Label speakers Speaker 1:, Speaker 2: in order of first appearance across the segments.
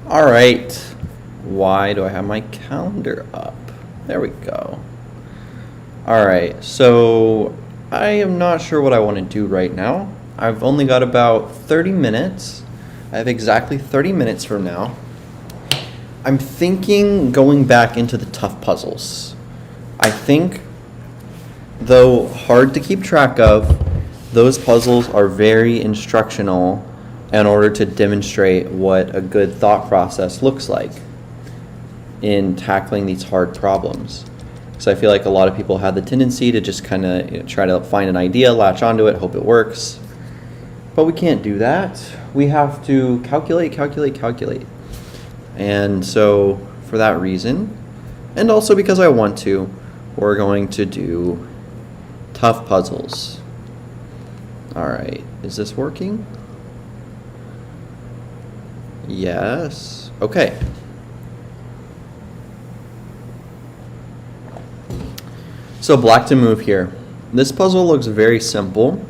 Speaker 1: All right. Why do I have my calendar up? There we go. All right. So I am not sure what I want to do right now. I've only got about 30 minutes. I have exactly 30 minutes from now. I'm thinking going back into the tough puzzles. I think, though hard to keep track of, those puzzles are very instructional in order to demonstrate what a good thought process looks like in tackling these hard problems. So I feel like a lot of people have the tendency to just kind of try to find an idea, latch onto it, hope it works. But we can't do that. We have to calculate. And so for that reason, and also because I want to, we're going to do tough puzzles. All right, is this working? Yes. Okay. So black to move here. This puzzle looks very simple.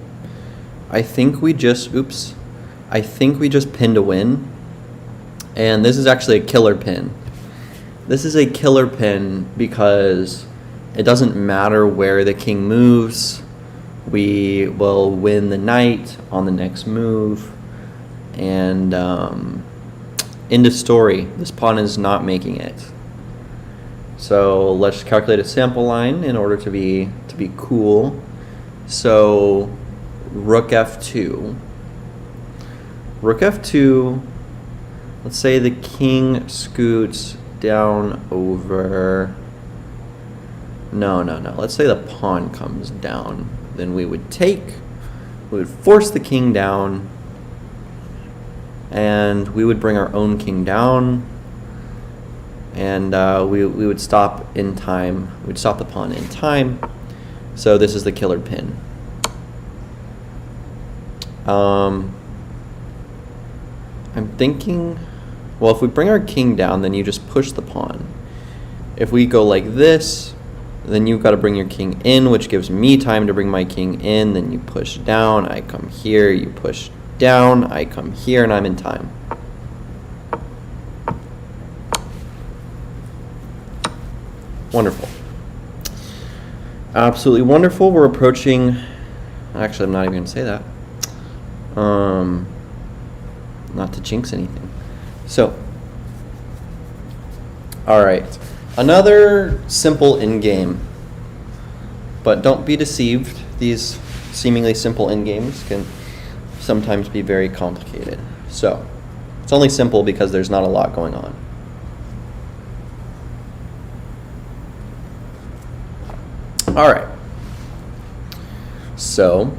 Speaker 1: I think we just pinned a win. And this is actually a killer pin. This is a killer pin because it doesn't matter where the king moves. We will win the knight on the next move. And end of story. This pawn is not making it. So let's calculate a sample line in order to be cool. So rook f2. Rook f2. Let's say the king scoots down over. No. Let's say the pawn comes down. Then we would force the king down. And we would bring our own king down, and we would stop in time. We'd stop the pawn in time. So this is the killer pin. I'm thinking, well, if we bring our king down, then you just push the pawn. If we go like this, then you've got to bring your king in, which gives me time to bring my king in. Then you push down, I come here, you push down, I come here, and I'm in time. Wonderful. Absolutely wonderful. We're approaching, actually I'm not even going to say that. Not to jinx anything. So, alright. Another simple endgame. But don't be deceived. These seemingly simple endgames can sometimes be very complicated. So, it's only simple because there's not a lot going on. All right. So,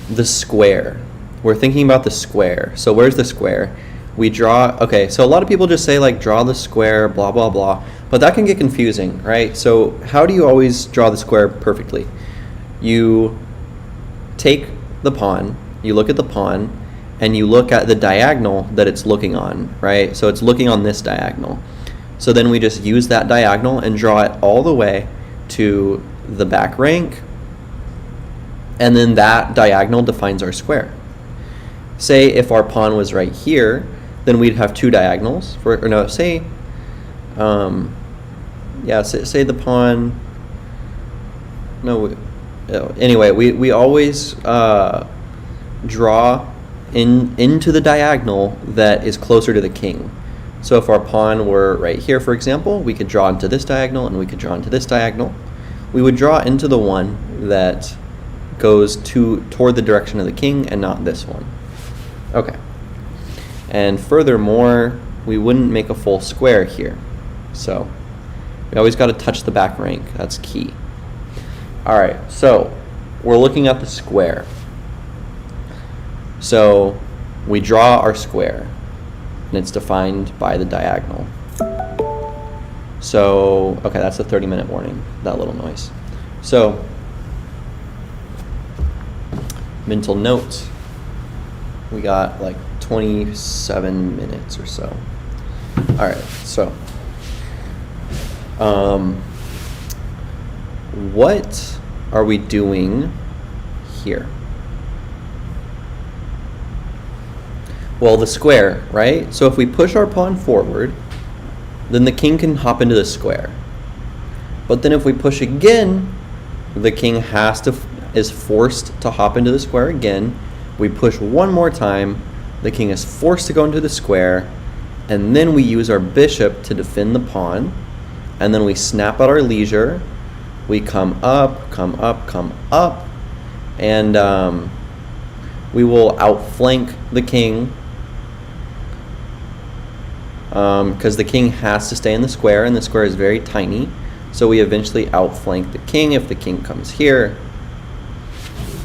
Speaker 1: the square. We're thinking about the square. So, where's the square? We draw, okay, so a lot of people just say like draw the square, blah, blah, blah. But that can get confusing, right? So, how do you always draw the square perfectly? You take the pawn, you look at the pawn, and you look at the diagonal that it's looking on, right? So it's looking on this diagonal. So then we just use that diagonal and draw it all the way to the back rank, and then that diagonal defines our square. Say if our pawn was right here, then we'd have two diagonals. Say the pawn, anyway, we always draw into the diagonal that is closer to the king. So if our pawn were right here, for example, we could draw into this diagonal and we could draw into this diagonal. We would draw into the one that goes toward the direction of the king and not this one. Okay. And furthermore, we wouldn't make a full square here. So we always got to touch the back rank. That's key. All right, so we're looking at the square. So we draw our square, and it's defined by the diagonal. So, okay, that's a 30-minute warning, that little noise. So, mental note, we got like 27 minutes or so. All right, so, what are we doing here? Well, the square, right? So if we push our pawn forward, then the king can hop into the square. But then if we push again, the king is forced to hop into the square again. We push one more time, the king is forced to go into the square, and then we use our bishop to defend the pawn, and then we snap at our leisure. We come up, come up, come up, and we will outflank the king, because the king has to stay in the square, and the square is very tiny. So we eventually outflank the king. If the king comes here,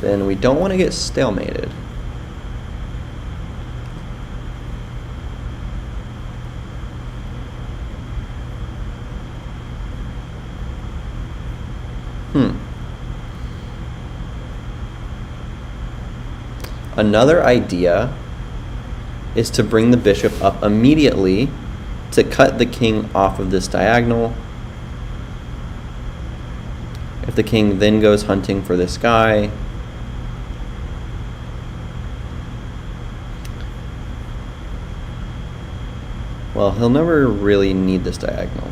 Speaker 1: then we don't want to get stalemated. Another idea is to bring the bishop up immediately to cut the king off of this diagonal. If the king then goes hunting for this guy, well, he'll never really need this diagonal.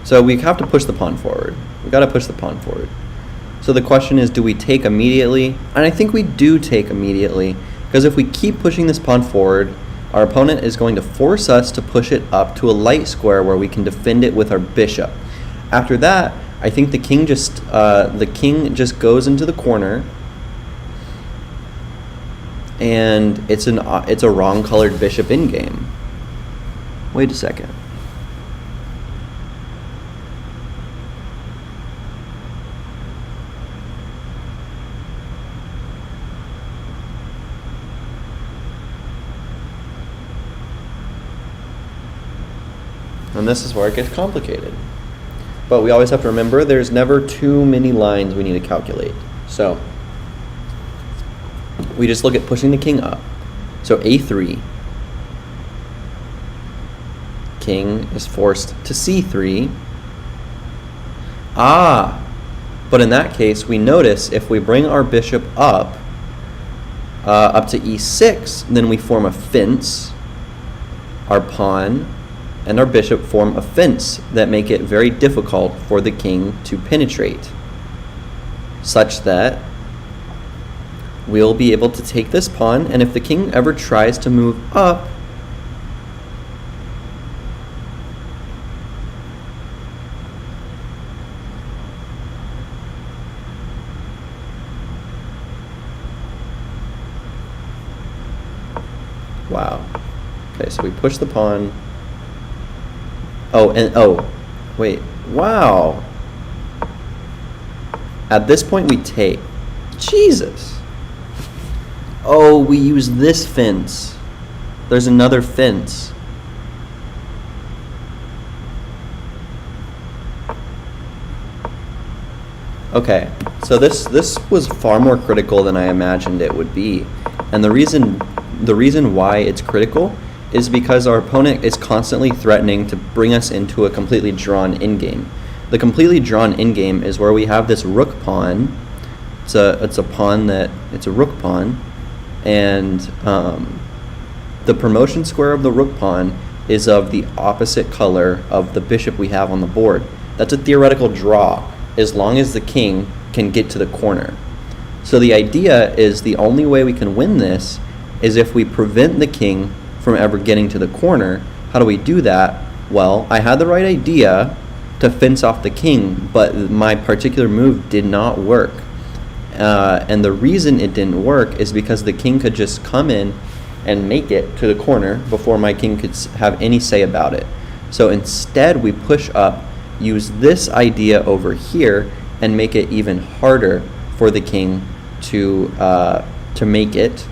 Speaker 1: So we have to push the pawn forward. We've got to push the pawn forward. So the question is, do we take immediately? And I think we do take immediately, because if we keep pushing this pawn forward, our opponent is going to force us to push it up to a light square where we can defend it with our bishop. After that, I think the king just goes into the corner, and it's a wrong colored bishop in game. Wait a second. And this is where it gets complicated. But we always have to remember there's never too many lines we need to calculate. So we just look at pushing the king up. So a3. King is forced to c3. But in that case, we notice if we bring our bishop up to e6, then we form a fence. Our pawn and our bishop form a fence that make it very difficult for the king to penetrate, such that we'll be able to take this pawn, and if the king ever tries to move up, wow. Okay, so we push the pawn. Wait, wow. At this point we take. Jesus. Oh, we use this fence. There's another fence. Okay, so this was far more critical than I imagined it would be. And the reason why it's critical is because our opponent is constantly threatening to bring us into a completely drawn endgame. The completely drawn endgame is where we have this rook pawn. It's a rook pawn, and the promotion square of the rook pawn is of the opposite color of the bishop we have on the board. That's a theoretical draw, as long as the king can get to the corner. So the idea is the only way we can win this is if we prevent the king from ever getting to the corner. How do we do that? Well, I had the right idea to fence off the king, but my particular move did not work. And the reason it didn't work is because the king could just come in and make it to the corner before my king could have any say about it. So instead we push up, use this idea over here, and make it even harder for the king to make it.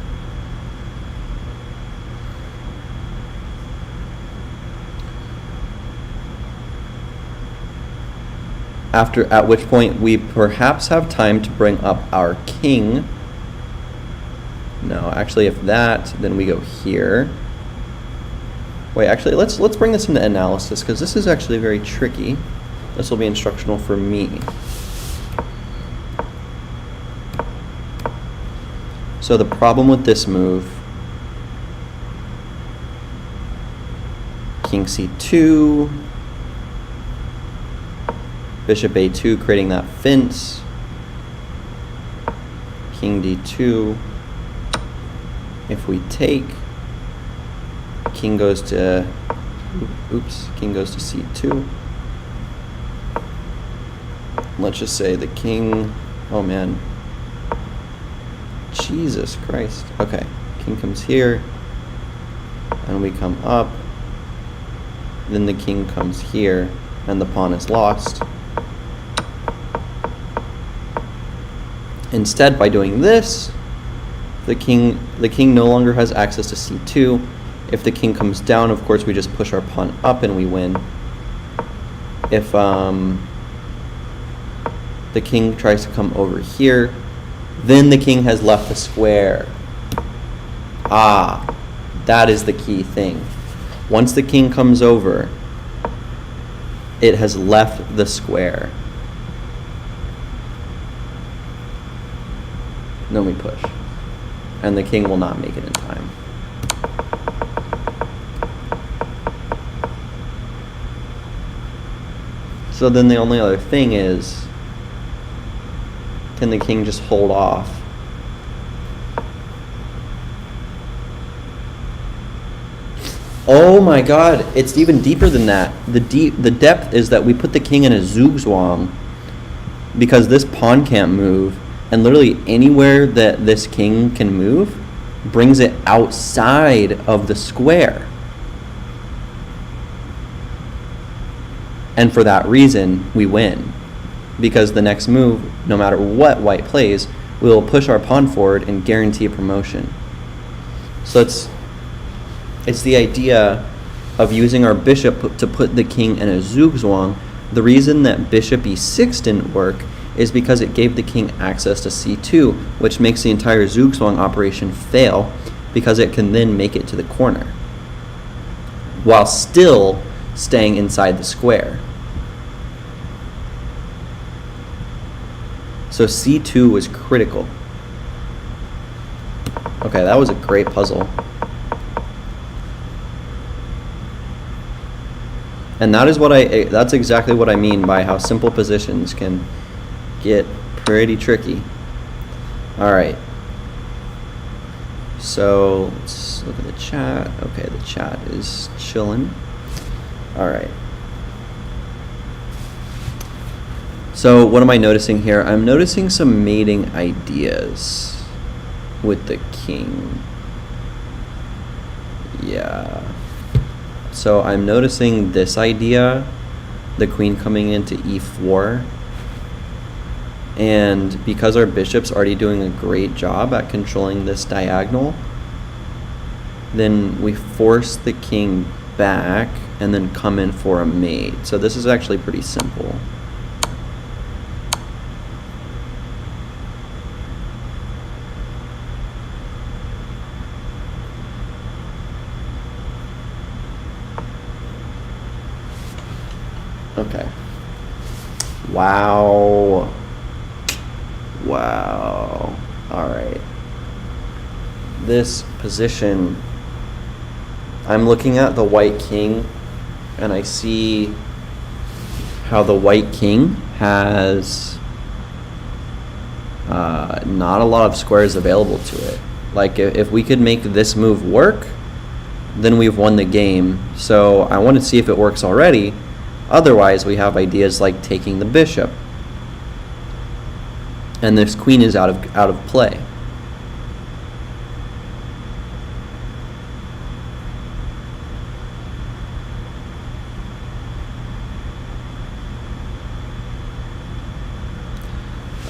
Speaker 1: At which point we perhaps have time to bring up our king. No, actually, if that, then we go here. Wait, actually, let's bring this into analysis, because this is actually very tricky. This will be instructional for me. So the problem with this move king c2, bishop a2, creating that fence, king d2. If we take, king goes to, king goes to c2. Let's just say the king, oh man, Jesus Christ. Okay, king comes here, and we come up, then the king comes here, and the pawn is lost. Instead, by doing this, the king no longer has access to c2. If the king comes down, of course, we just push our pawn up and we win. If the king tries to come over here, then the king has left the square. Ah, that is the key thing. Once the king comes over, it has left the square. Then we push. And the king will not make it in time. So then the only other thing is, can the king just hold off? Oh my god, it's even deeper than that. The depth is that we put the king in a zugzwang because this pawn can't move, and literally anywhere that this king can move brings it outside of the square. And for that reason, we win. Because the next move, no matter what white plays, we will push our pawn forward and guarantee a promotion. So it's the idea of using our bishop to put the king in a zugzwang. The reason that bishop e6 didn't work is because it gave the king access to c2, which makes the entire zugzwang operation fail because it can then make it to the corner while still staying inside the square. So c2 was critical. Okay, that was a great puzzle. And that is that's exactly what I mean by how simple positions can get pretty tricky. All right. So let's look at the chat. Okay, the chat is chilling. All right. So what am I noticing here? I'm noticing some mating ideas with the king. Yeah. So I'm noticing this idea, the queen coming into e4. And because our bishop's already doing a great job at controlling this diagonal, then we force the king back and then come in for a mate. So this is actually pretty simple. Okay. Wow. Wow. All right. This position, I'm looking at the white king, and I see how the white king has not a lot of squares available to it. Like, if we could make this move work, then we've won the game. So I want to see if it works already. Otherwise, we have ideas like taking the bishop. And this queen is out of play.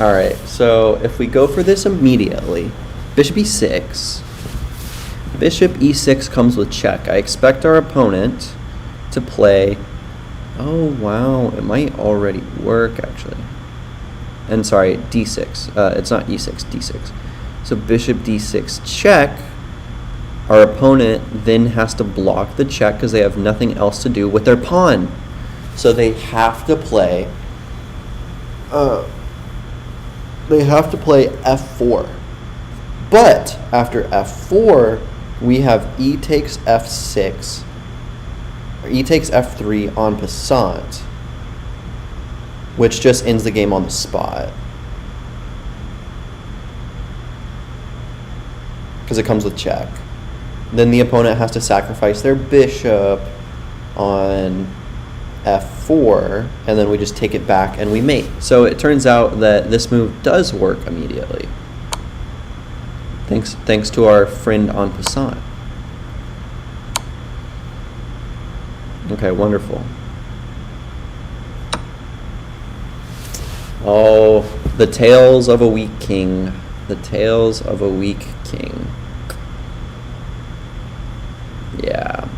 Speaker 1: All right, so if we go for this immediately, bishop e6. Bishop e6 comes with check. I expect our opponent to play. Oh wow, it might already work actually. And sorry, d6. It's not e6, d6. So bishop d6 check. Our opponent then has to block the check because they have nothing else to do with their pawn. So they have to play. They have to play f4. But after f4, we have e takes f6. e takes f3 on passant, which just ends the game on the spot. Because it comes with check. Then the opponent has to sacrifice their bishop on f4, and then we just take it back and we mate. So it turns out that this move does work immediately. Thanks to our friend en passant. Okay, wonderful. Oh, the tales of a weak king. The tales of a weak king. Yeah.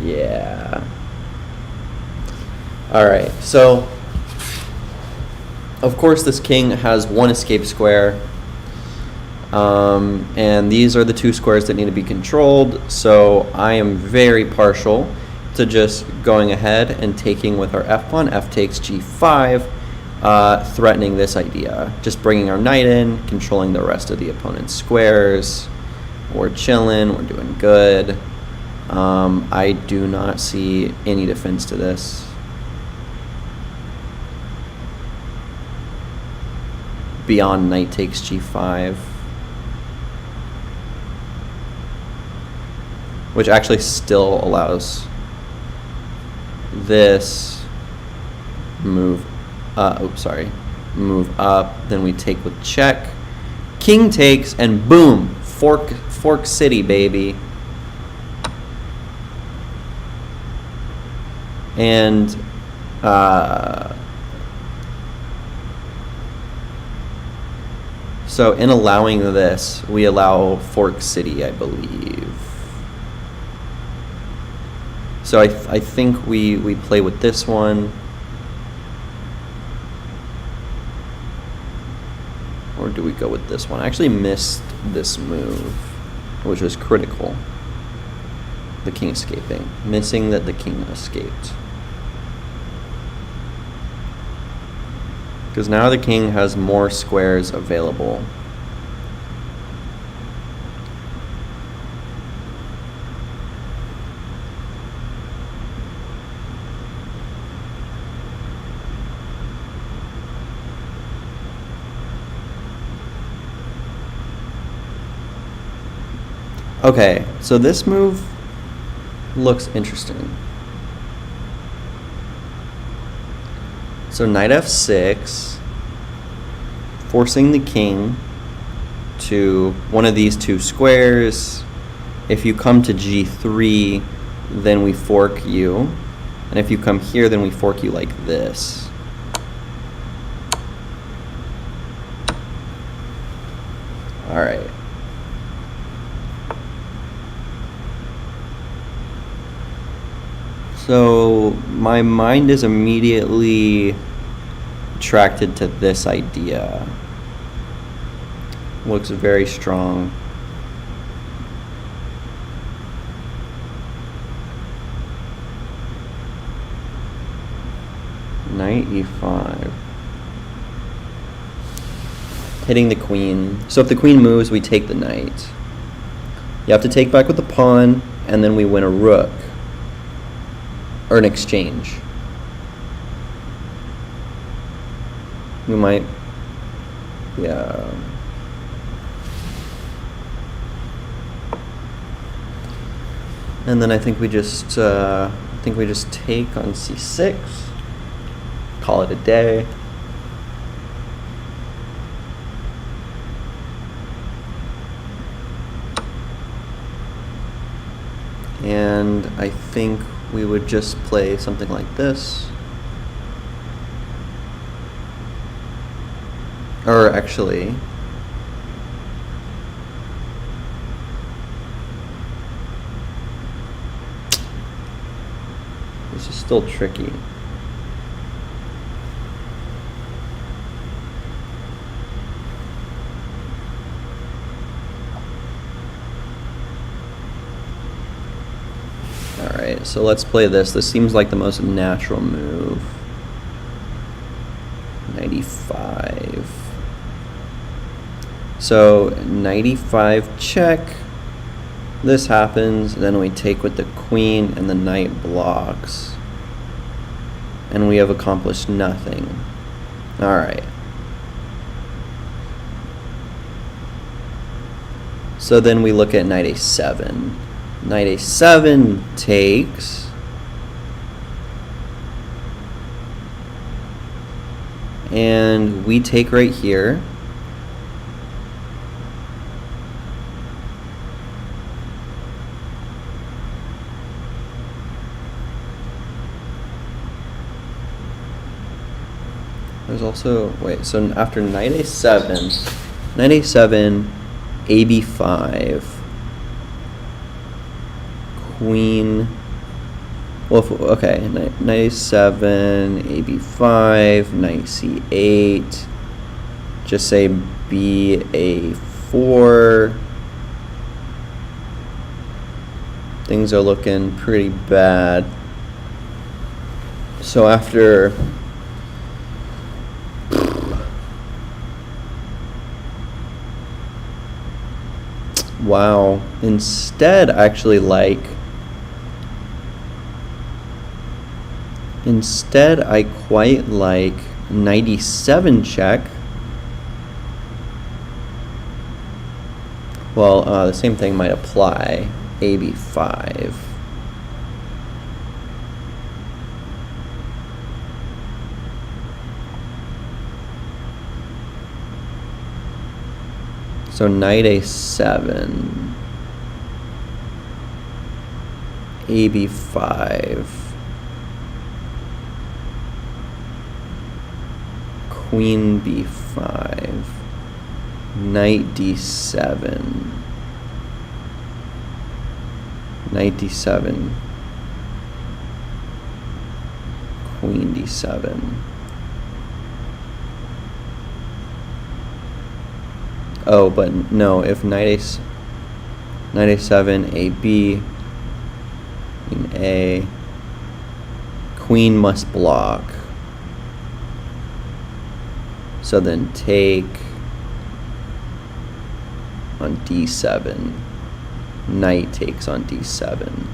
Speaker 1: Yeah. All right, so of course this king has one escape square, and these are the two squares that need to be controlled, so I am very partial to just going ahead and taking with our f-pawn. F takes g5, threatening this idea, just bringing our knight in, controlling the rest of the opponent's squares. We're chilling, we're doing good. I do not see any defense to this. Beyond knight takes g5, which actually still allows this move move up, then we take with check, king takes, and boom, fork city, baby. And so in allowing this, we allow fork city, I believe. So I think we play with this one. Or do we go with this one? I actually missed this move, which was critical. The king escaping. Missing that the king escaped. Because now the king has more squares available. Okay, so this move looks interesting. So knight f6, forcing the king to one of these two squares. If you come to g3, then we fork you. And if you come here, then we fork you like this. All right. So my mind is immediately attracted to this idea. Looks very strong. Knight e5. Hitting the queen. So if the queen moves, we take the knight. You have to take back with the pawn, and then we win a rook. Or an exchange. We might, yeah. And then I think we just take on c6. Call it a day. And I think we would just play something like this. Or actually, this is still tricky. Alright, so let's play this. This seems like the most natural move. 95. So 95 check. This happens, then we take with the queen and the knight blocks. And we have accomplished nothing. Alright. So then we look at knight a7. Knight a7 takes. And we take right here. There's also, wait, so after knight a7, a b5, queen, well, okay, knight a7, a b5, knight c8, just say ba4. Things are looking pretty bad. So after wow, instead I quite like knight e7 check. Well, the same thing might apply, a b5. So knight a7, a b5, queen b5, knight d7, knight d7, queen d7. Oh, but no, if knight a7, a b, queen a, queen must block. So then take on d7, knight takes on d7.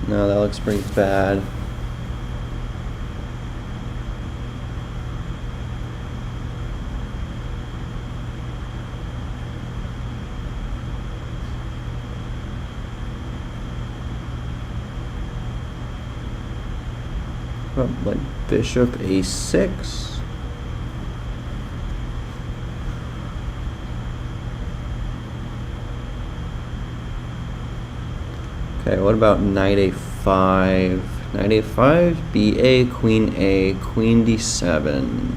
Speaker 1: No, that looks pretty bad. Like bishop a6. Okay, what about knight a5? Knight a5, ba, queen d7.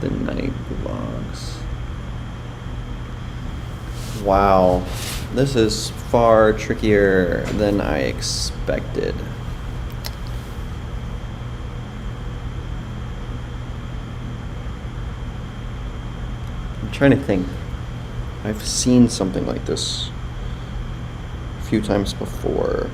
Speaker 1: The knight blocks. Wow, this is far trickier than I expected. I'm trying to think. I've seen something like this a few times before.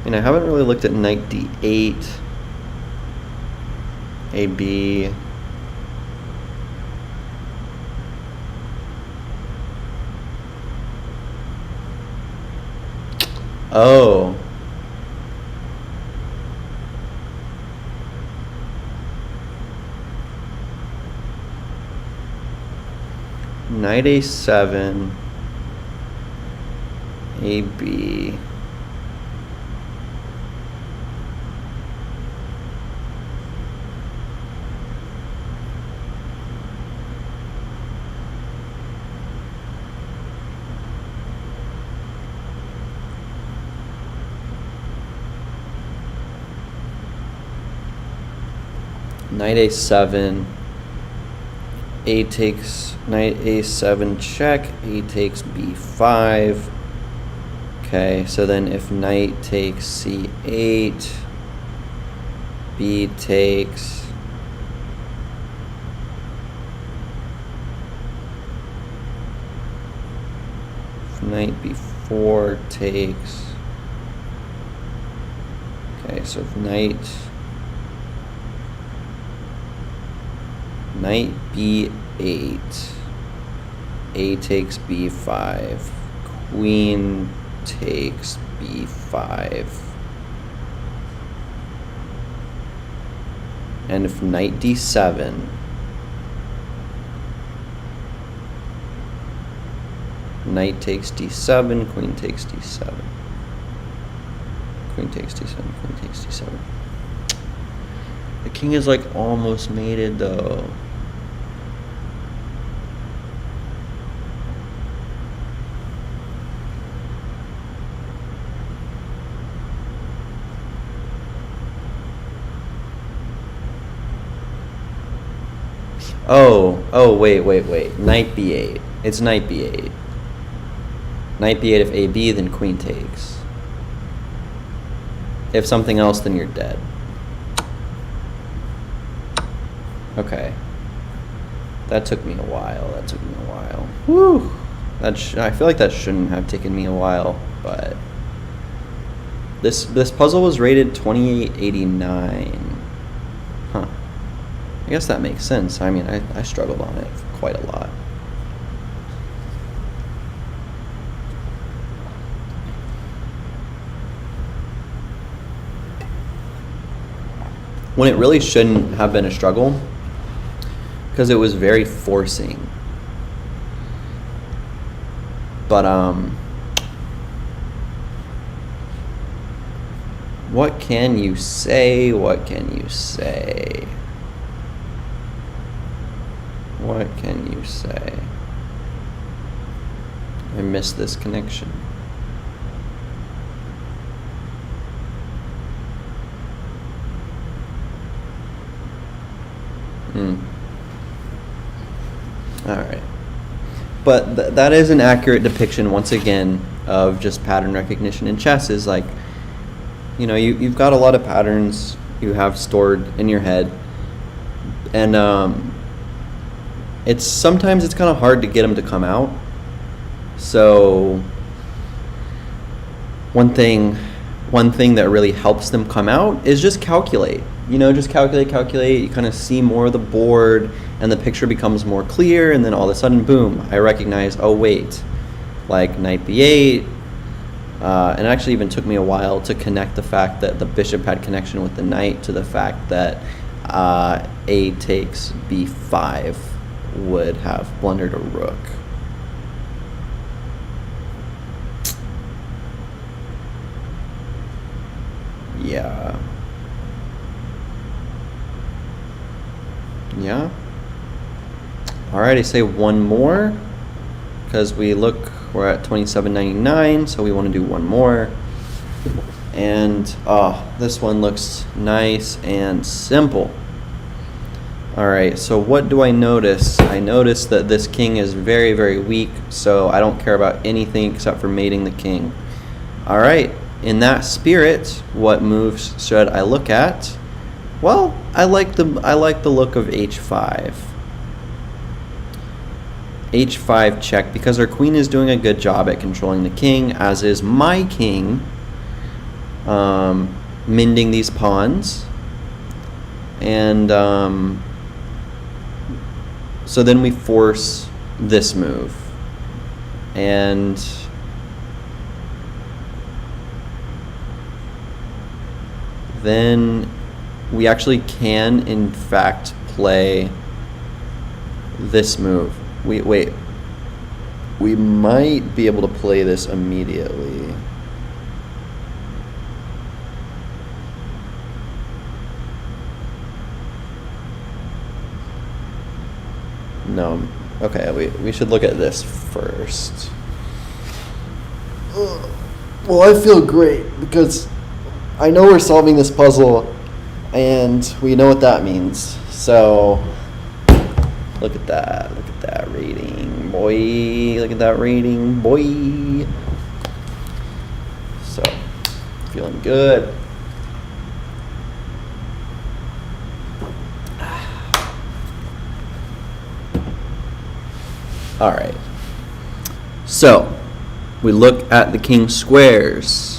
Speaker 1: And I haven't really looked at knight d8, ab. Oh. Knight a7, ab. Knight a7, A takes knight a7 check, A takes b5. Okay, so then if knight takes c8, B takes if knight b4 takes, okay, so if knight b8, A takes b5, queen takes b5, and if knight d7, knight takes d7, queen takes d7, queen takes d7, queen takes d7. The king is like almost mated though. Oh, wait. Knight b8. It's knight b8. Knight b8 if AB, then queen takes. If something else, then you're dead. Okay. That took me a while. Whew. I feel like that shouldn't have taken me a while, but this puzzle was rated 2889. Huh. I guess that makes sense. I mean, I struggled on it quite a lot. When it really shouldn't have been a struggle, because it was very forcing. But what can you say? What can you say? What can you say? I miss this connection. All right. But that is an accurate depiction, once again, of just pattern recognition in chess. Is like, you know, you've got a lot of patterns you have stored in your head, and sometimes it's kind of hard to get them to come out. So one thing that really helps them come out is just calculate. You know, just calculate. You kind of see more of the board, and the picture becomes more clear, and then all of a sudden, boom, I recognize, oh wait, like knight b8, and it actually even took me a while to connect the fact that the bishop had connection with the knight to the fact that A takes b5 would have blundered a rook. Yeah. All right, I say one more because we're at 27.99, so we want to do one more. And this one looks nice and simple. All right, so what do I notice? I notice that this king is very, very weak, so I don't care about anything except for mating the king. All right, in that spirit, what moves should I look at? Well, I like the look of h5. h5 check, because our queen is doing a good job at controlling the king, as is my king, mending these pawns. And so then we force this move. And then we actually can, in fact, play this move. We might be able to play this immediately. No. Okay, we should look at this first. Well, I feel great because I know we're solving this puzzle and we know what that means. So Look at that. Look at that rating, boy. Look at that rating, boy. So, feeling good. All right. So, we look at the king squares.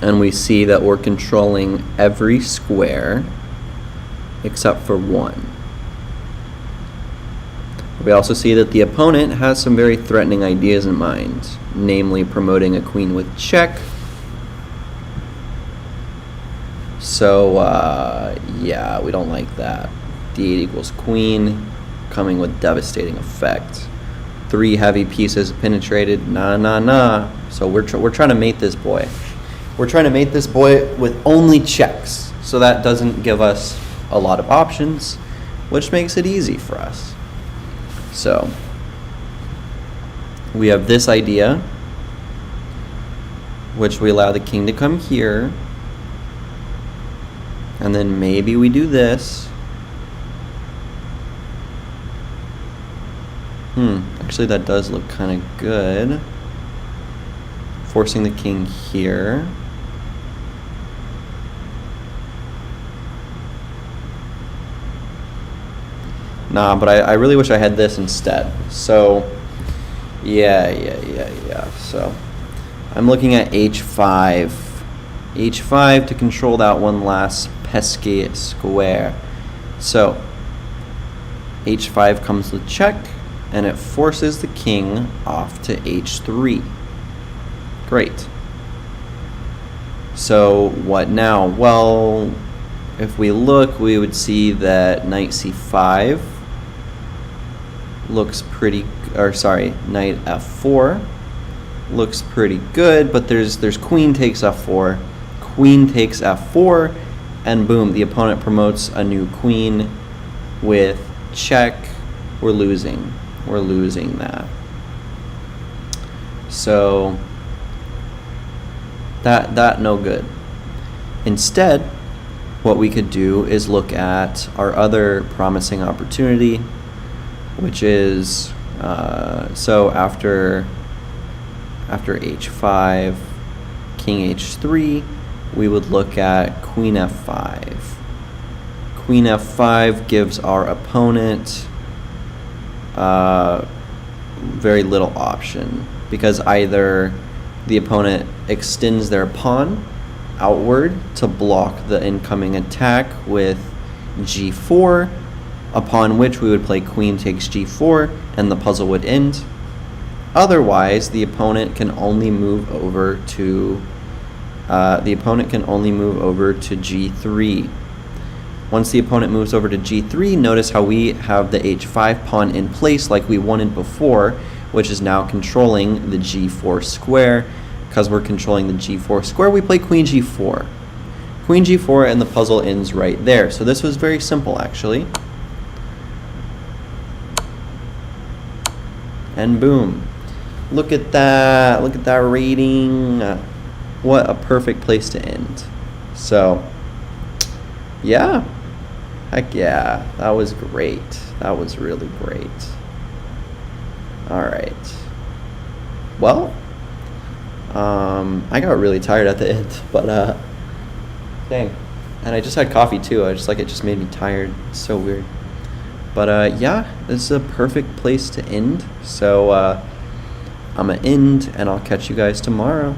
Speaker 1: And we see that we're controlling every square except for one. We also see that the opponent has some very threatening ideas in mind, namely promoting a queen with check. So, yeah, we don't like that. D8 equals queen, coming with devastating effect. 3 heavy pieces penetrated, nah. So we're trying to mate this boy. We're trying to mate this boy with only checks, so that doesn't give us a lot of options, which makes it easy for us. So, we have this idea, which we allow the king to come here, and then maybe we do this. Actually that does look kind of good. Forcing the king here. Nah, but I really wish I had this instead. So, yeah. So, I'm looking at h5. h5 to control that one last pesky square. So, h5 comes with check, and it forces the king off to h3. Great. So, what now? Well, if we look, we would see that knight c5 looks pretty, or sorry, knight f4 looks pretty good, but there's queen takes f4, queen takes f4, and boom, the opponent promotes a new queen with check. We're losing that. So that no good. Instead, what we could do is look at our other promising opportunity, which is so after h5, king h3, we would look at queen f5. Queen f5 gives our opponent very little option, because either the opponent extends their pawn outward to block the incoming attack with g4, upon which we would play queen takes g4 and the puzzle would end. Otherwise, the opponent can only move over to g3. Once the opponent moves over to g3, notice how we have the h5 pawn in place like we wanted before, which is now controlling the g4 square. Because we're controlling the g4 square, we play queen g4. Queen g4, and the puzzle ends right there. So this was very simple, actually. And boom. Look at that. Look at that rating. What a perfect place to end. So, yeah. Heck yeah. That was great. That was really great. All right. Well, I got really tired at the end, but dang. And I just had coffee too. It just made me tired. It's so weird. But yeah, this is a perfect place to end. So I'm gonna end, and I'll catch you guys tomorrow.